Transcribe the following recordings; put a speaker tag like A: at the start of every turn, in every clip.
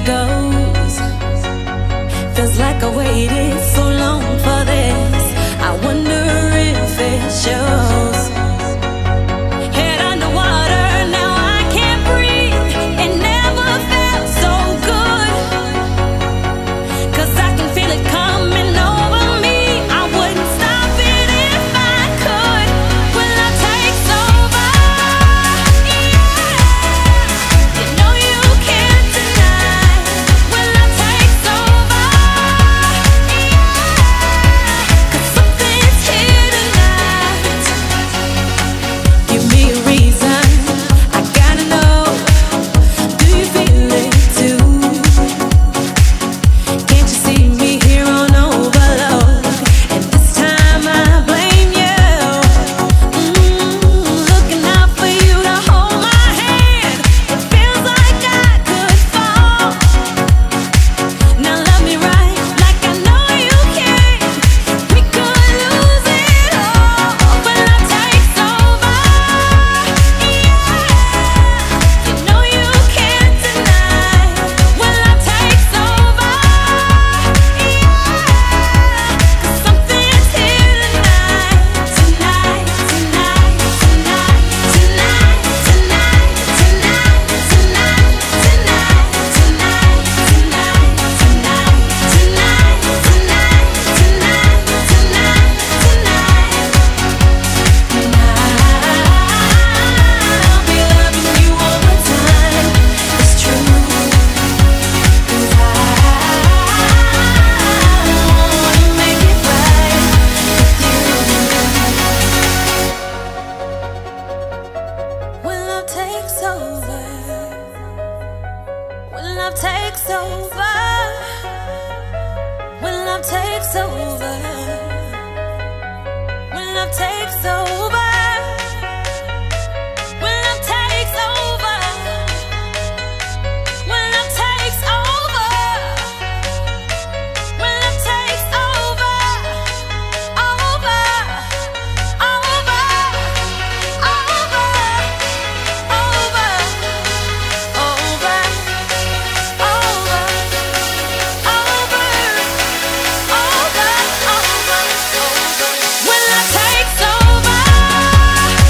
A: goes. Feels like I waited so long for this. I wonder if it shows. Head underwater, now I can't breathe. It never felt so good, 'cause I can feel it coming over me. I wouldn't stop it if I could. When love takes over, yeah, you know you can't deny. When love takes over, yeah, 'cause something's here tonight. Give me a reason, I gotta know. Do you feel it too? Can't you see me here on overload? And this time I blame you. Looking out for you to hold my hand. It feels like I could fall. Now love me right, like I know you can. We could lose it all. When love takes over, yeah, you know you can't deny. When love takes over, yeah, 'cause something's here tonight. Tonight, tonight, tonight, tonight, tonight, tonight, tonight, tonight, tonight, tonight, tonight, tonight, tonight, tonight, I'll be loving you all the time. It's true, 'cause I wanna make it right with you. When love takes over, when love takes over, when love takes over, when love takes over, when love takes over, when love takes over, when love takes over, over, over, over, over, over, over, when love takes over,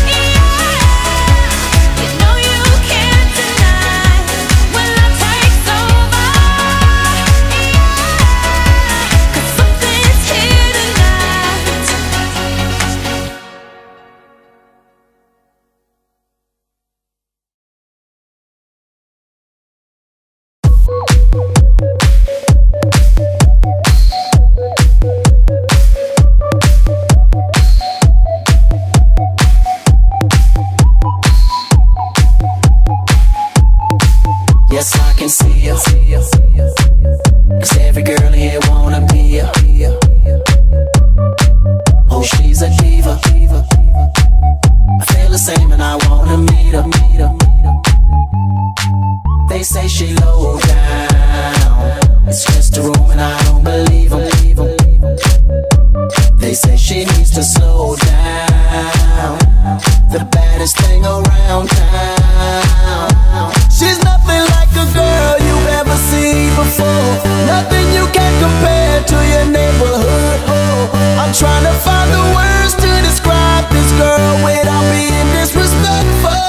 A: yeah, you know you can't deny. When love takes over, yeah, 'cause something's here tonight.
B: Yes, I can see you, 'cause every girl here wanna be you. Oh, she's a diva. I feel the same and I wanna meet her. They say she low down, it's just a room and I don't believe 'em. They say she needs to slow down, the baddest thing around town. She's nothing like a girl you've ever seen before, nothing you can compare to your neighborhood. I'm trying to find the words to describe this girl without being disrespectful.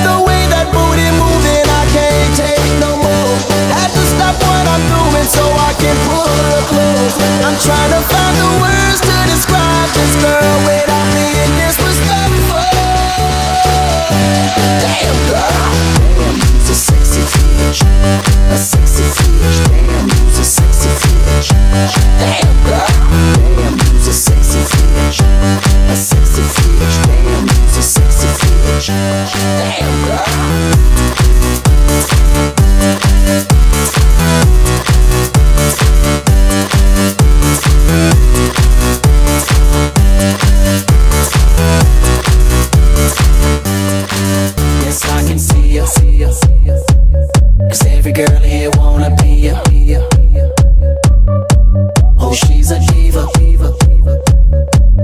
B: The way that booty moving, I can't take no more. Had to stop what I'm doing so I can pull her close. I'm trying to find the words to describe this girl without being disrespectful. Damn girl, damn, you's a sexy bitch, a sexy bitch. Damn, you's a sexy bitch. Damn girl, damn, you's a sexy bitch, a sexy bitch. Damn, you's a sexy bitch. Damn girl. Yes, I can see you, 'cause every girl here wanna be you. Oh, she's a diva.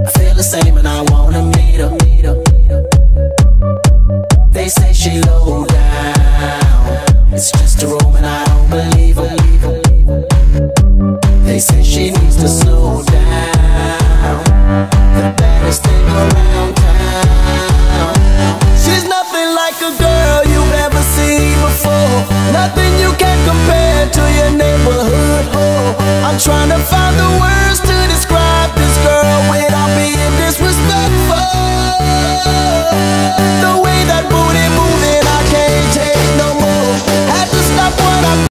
B: I feel the same and I wanna meet her. They say she low down, it's just a